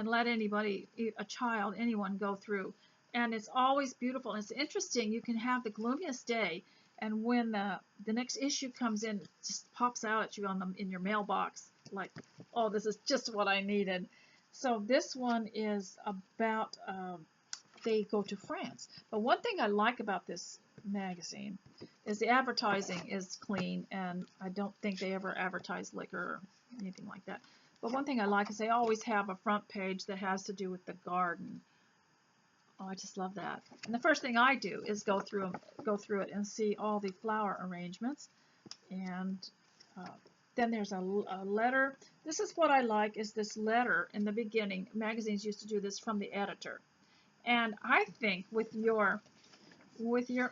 let anybody, a child, anyone go through. And it's always beautiful. And it's interesting. You can have the gloomiest day, and when the next issue comes in, it just pops out at you in your mailbox, like, oh, this is just what I needed. So this one is about they go to France. But one thing I like about this magazine is the advertising is clean, and I don't think they ever advertise liquor or anything like that. But one thing I like is they always have a front page that has to do with the garden. Oh, I just love that. And the first thing I do is go through it and see all the flower arrangements. And then there's a letter. This is what I like, is this letter in the beginning. Magazines used to do this from the editor. And I think with your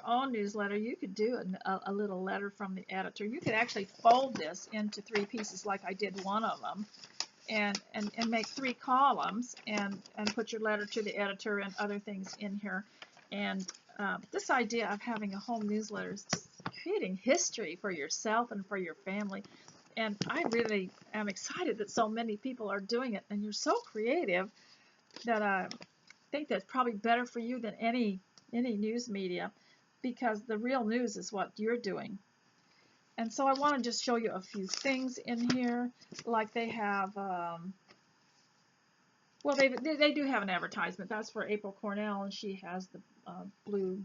own newsletter, you could do a little letter from the editor. You could actually fold this into 3 pieces, like I did one of them, and make 3 columns, and put your letter to the editor and other things in here. And this idea of having a home newsletter is just creating history for yourself and for your family. And I really am excited that so many people are doing it, and you're so creative that I think that's probably better for you than any news media, because the real news is what you're doing. And so I want to just show you a few things in here, like they have, well, they do have an advertisement. That's for April Cornell, and she has the blue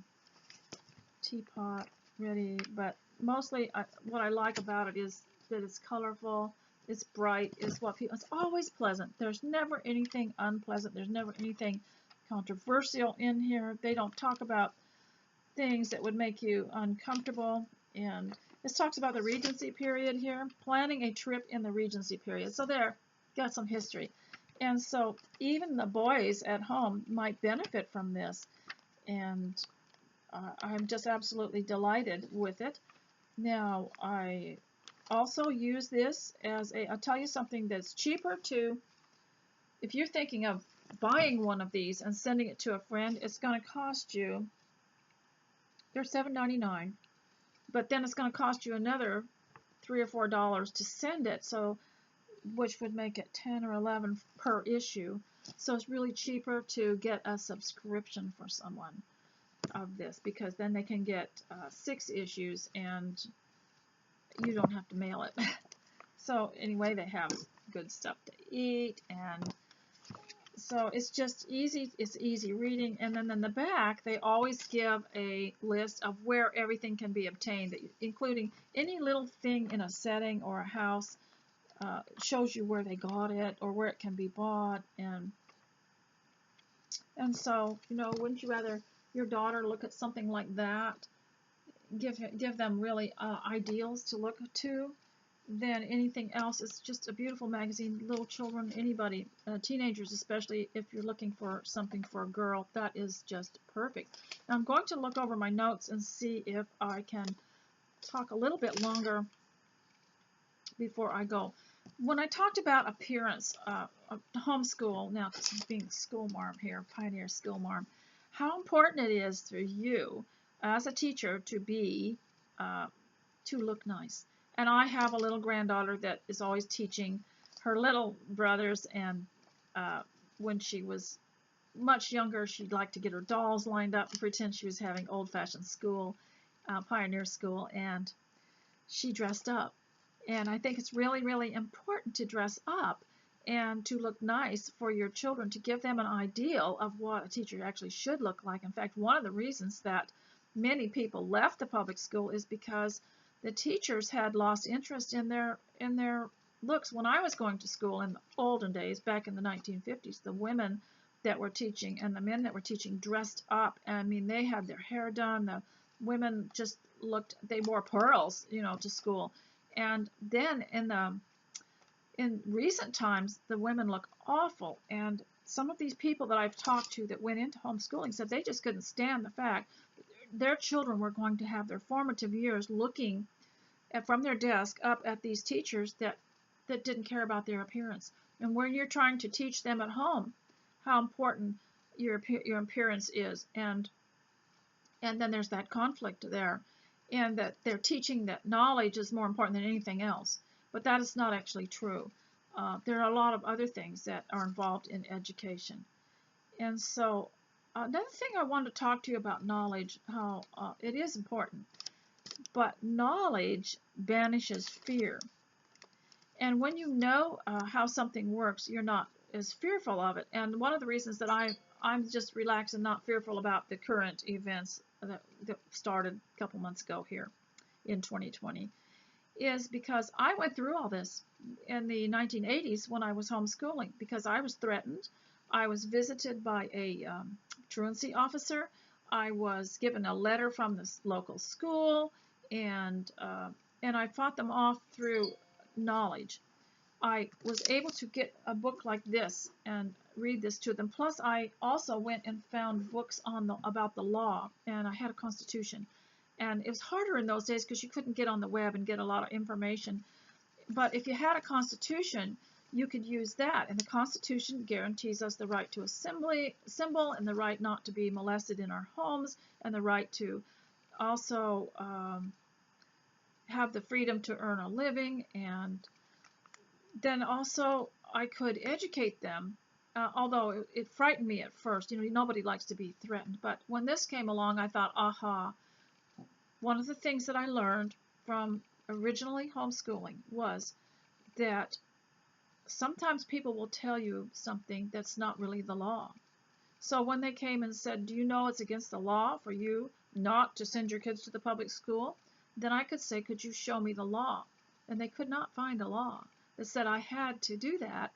teapot ready. But mostly, what I like about it is that it's colorful, it's bright, it's always pleasant. There's never anything unpleasant. There's never anything controversial in here. They don't talk about things that would make you uncomfortable. And this talks about the Regency period here, planning a trip in the Regency period. So there, got some history. And so even the boys at home might benefit from this. And I'm just absolutely delighted with it. Now, I also use this as I'll tell you something that's cheaper too. If you're thinking of buying one of these and sending it to a friend, it's going to cost you, they're $7.99, but then it's going to cost you another $3 or $4 to send it, so which would make it 10 or 11 per issue. So it's really cheaper to get a subscription for someone of this, because then they can get 6 issues and you don't have to mail it. So anyway, they have good stuff to eat, and so it's just easy. It's easy reading. And then in the back, they always give a list of where everything can be obtained, including any little thing in a setting or a house. Shows you where they got it or where it can be bought. And so, you know, wouldn't you rather your daughter look at something like that? Give them really ideals to look to. than anything else. It's just a beautiful magazine. Little children, anybody, teenagers especially, if you're looking for something for a girl, that is just perfect. Now I'm going to look over my notes and see if I can talk a little bit longer before I go. When I talked about appearance, homeschool, now being school marm here, pioneer school marm, how important it is for you as a teacher to be to look nice. And I have a little granddaughter that is always teaching her little brothers, and when she was much younger, she'd like to get her dolls lined up and pretend she was having old-fashioned school, pioneer school, and she dressed up. And I think it's really, really important to dress up and to look nice for your children, to give them an ideal of what a teacher actually should look like. In fact, one of the reasons that many people left the public school is because the teachers had lost interest in their looks. When I was going to school in the olden days, back in the 1950s, the women that were teaching and the men that were teaching dressed up. I mean, they had their hair done. The women just looked, they wore pearls, to school. And then in recent times, the women look awful. And some of these people that I've talked to that went into homeschooling said they just couldn't stand the fact that their children were going to have their formative years looking from their desk up at these teachers that didn't care about their appearance. And when you're trying to teach them at home how important your appearance is, and then there's that conflict there, and that they're teaching that knowledge is more important than anything else. But that is not actually true. There are a lot of other things that are involved in education. And so another thing I wanted to talk to you about knowledge, how it is important. But knowledge banishes fear. And when you know how something works, you're not as fearful of it. And one of the reasons that I'm just relaxed and not fearful about the current events that started a couple months ago here in 2020 is because I went through all this in the 1980s when I was homeschooling, because I was threatened. I was visited by a truancy officer. I was given a letter from the local school, and I fought them off through knowledge. I was able to get a book like this and read this to them. Plus, I also went and found books on about the law, and I had a constitution. And it was harder in those days because you couldn't get on the web and get a lot of information. But if you had a constitution, you could use that. And the Constitution guarantees us the right to assemble, and the right not to be molested in our homes, and the right to also have the freedom to earn a living. And then also I could educate them, although it frightened me at first. Nobody likes to be threatened. But when this came along, I thought, aha, one of the things that I learned from originally homeschooling was that sometimes people will tell you something that's not really the law. So when they came and said, do you know it's against the law for you not to send your kids to the public school? Then I could say, could you show me the law? And they could not find a law that said I had to do that.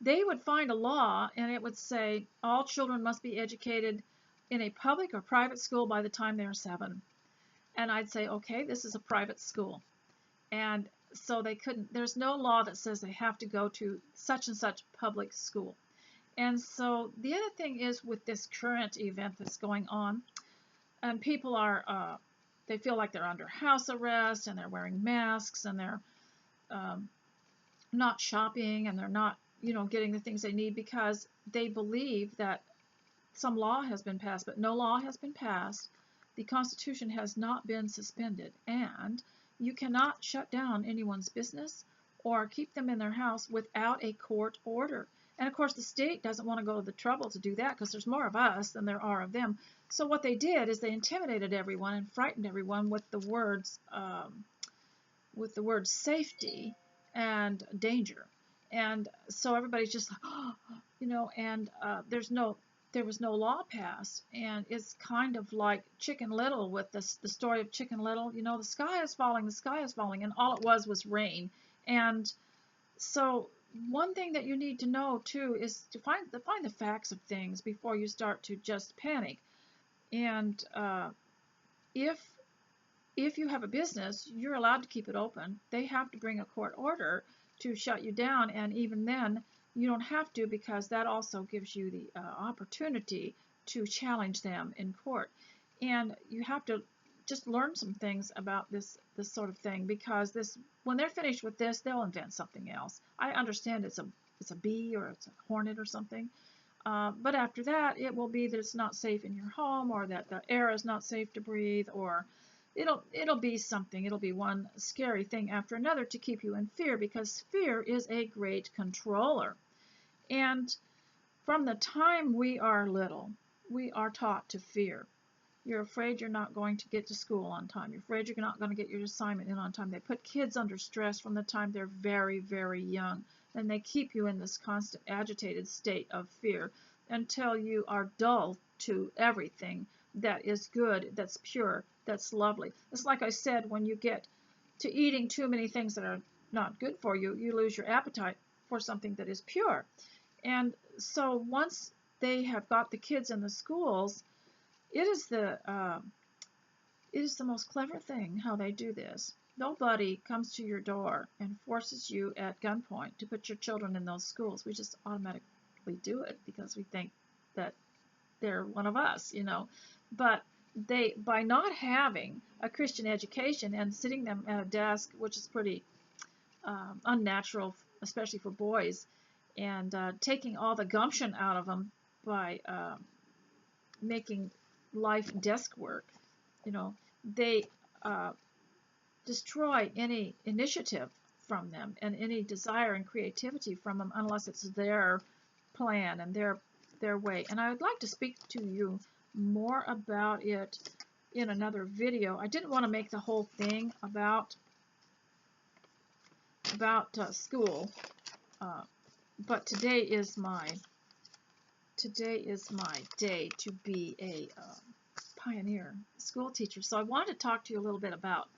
They would find a law and it would say all children must be educated in a public or private school by the time they're 7. And I'd say, okay, this is a private school. And so they couldn't, there's no law that says they have to go to such and such public school. And so the other thing is with this current event that's going on, and people are, they feel like they're under house arrest, and they're wearing masks, and they're not shopping, and they're not, getting the things they need because they believe that some law has been passed, but no law has been passed. The Constitution has not been suspended, and you cannot shut down anyone's business or keep them in their house without a court order. And of course, the state doesn't want to go to the trouble to do that because there's more of us than there are of them. So what they did is they intimidated everyone and frightened everyone with the words safety and danger. And so everybody's just like, oh, and there was no law passed. And it's kind of like Chicken Little with the story of Chicken Little. The sky is falling, and all it was rain. And so one thing that you need to know too is to find the facts of things before you start to just panic. And if if you have a business, you're allowed to keep it open. They have to bring a court order to shut you down, and even then, you don't have to, because that also gives you the opportunity to challenge them in court. And you have to just learn some things about this sort of thing, because when they're finished with this, they'll invent something else. I understand it's a bee or it's a hornet or something. But after that, it will be that it's not safe in your home, or that the air is not safe to breathe, or it'll be something. It'll be one scary thing after another to keep you in fear, because fear is a great controller. And from the time we are little, we are taught to fear. You're afraid you're not going to get to school on time. You're afraid you're not going to get your assignment in on time. They put kids under stress from the time they're very, very young. And they keep you in this constant agitated state of fear until you are dull to everything that is good, that's pure, that's lovely. It's like I said, when you get to eating too many things that are not good for you, you lose your appetite for something that is pure. And so once they have got the kids in the schools, it is the most clever thing how they do this. Nobody comes to your door and forces you at gunpoint to put your children in those schools. We just automatically do it because we think that they're one of us, But by not having a Christian education and sitting them at a desk, which is pretty unnatural, especially for boys, and taking all the gumption out of them by making life desk work, they destroy any initiative from them and any desire and creativity from them, unless it's their plan and their way. And I would like to speak to you more about it in another video. I didn't want to make the whole thing about school, but today is my day to be a pioneer school teacher. So I wanted to talk to you a little bit about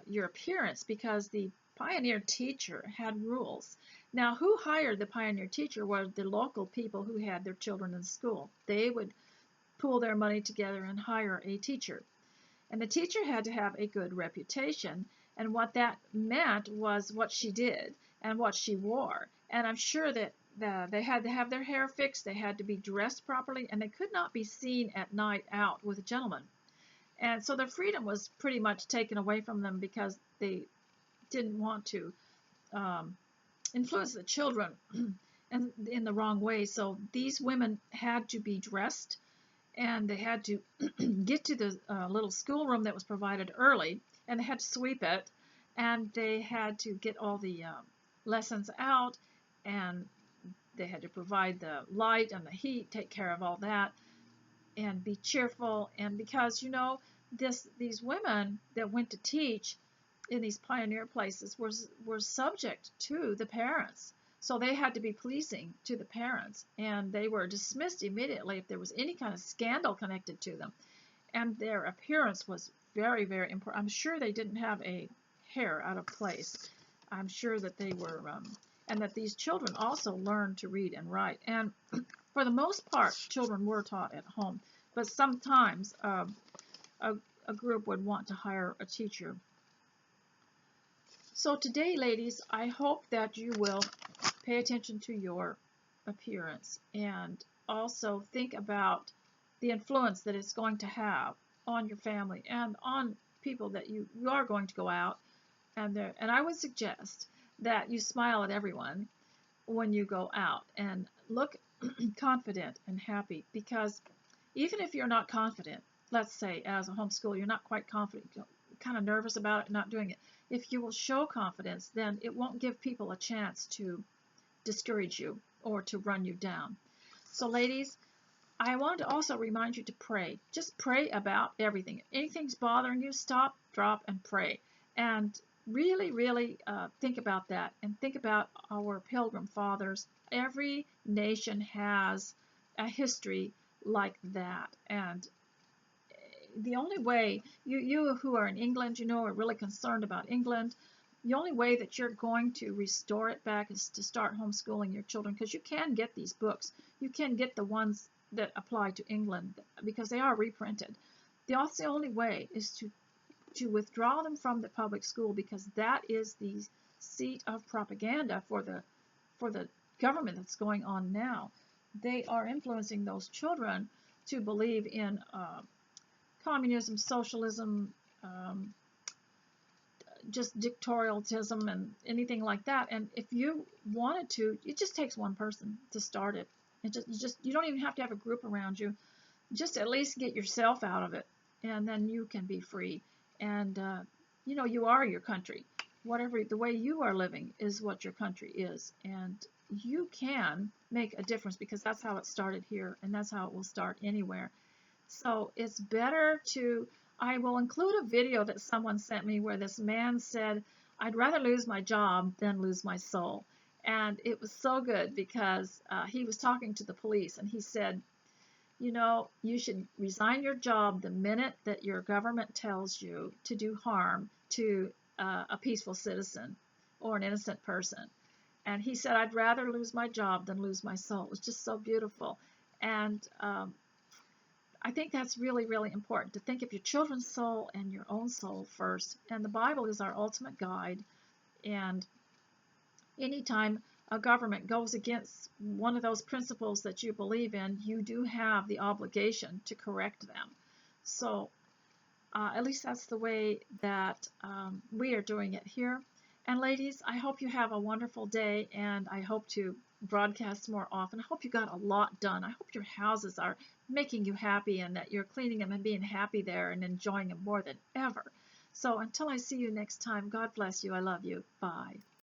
your appearance, because the pioneer teacher had rules. Now, who hired the pioneer teacher were the local people who had their children in school. They would pool their money together and hire a teacher. And the teacher had to have a good reputation, and what that meant was what she did and what she wore. And I'm sure that they had to have their hair fixed, they had to be dressed properly, and they could not be seen at night out with a gentleman. And so their freedom was pretty much taken away from them, because they didn't want to influence the children in the wrong way. So these women had to be dressed, and they had to get to the little schoolroom that was provided early, and they had to sweep it, and they had to get all the lessons out, and they had to provide the light and the heat, take care of all that, and be cheerful. And because, these women that went to teach in these pioneer places were subject to the parents. So they had to be pleasing to the parents, and they were dismissed immediately if there was any kind of scandal connected to them. And their appearance was very, very important. I'm sure they didn't have a hair out of place. I'm sure that they were, and that these children also learned to read and write. And for the most part, children were taught at home, but sometimes a group would want to hire a teacher. So today, ladies, I hope that you will pay attention to your appearance, and also think about the influence that it's going to have on your family and on people that you are going to go out. And I would suggest that you smile at everyone when you go out and look confident and happy, because even if you're not confident, let's say as a homeschooler, you're not quite confident, you're kind of nervous about it, not doing it. If you will show confidence, then it won't give people a chance to discourage you or to run you down. So ladies, I want to also remind you to pray. Just pray about everything. If anything's bothering you, stop, drop, and pray. And really, really think about that, and think about our Pilgrim Fathers. Every nation has a history like that, and the only way, you who are in England, are really concerned about England, the only way that you're going to restore it back is to start homeschooling your children, because you can get these books. You can get the ones that apply to England, because they are reprinted. That's the only way, is to to withdraw them from the public school, because that is the seat of propaganda for the government that's going on now. They are influencing those children to believe in communism, socialism, just dictatorialism and anything like that. And if you wanted to, it just takes one person to start it. You don't even have to have a group around you. Just at least get yourself out of it, and then you can be free. And you are your country. Whatever the way you are living is what your country is, and you can make a difference, because that's how it started here, and that's how it will start anywhere. So it's better to, I will include a video that someone sent me where this man said, I'd rather lose my job than lose my soul. And it was so good, because he was talking to the police, and he said, you should resign your job the minute that your government tells you to do harm to a peaceful citizen or an innocent person. And he said, I'd rather lose my job than lose my soul. It was just so beautiful. And I think that's really, really important, to think of your children's soul and your own soul first. And the Bible is our ultimate guide. And anytime a government goes against one of those principles that you believe in, you do have the obligation to correct them. So at least that's the way that we are doing it here. And ladies, I hope you have a wonderful day, and I hope to broadcast more often. I hope you got a lot done. I hope your houses are making you happy, and that you're cleaning them and being happy there and enjoying them more than ever. So until I see you next time, God bless you. I love you. Bye.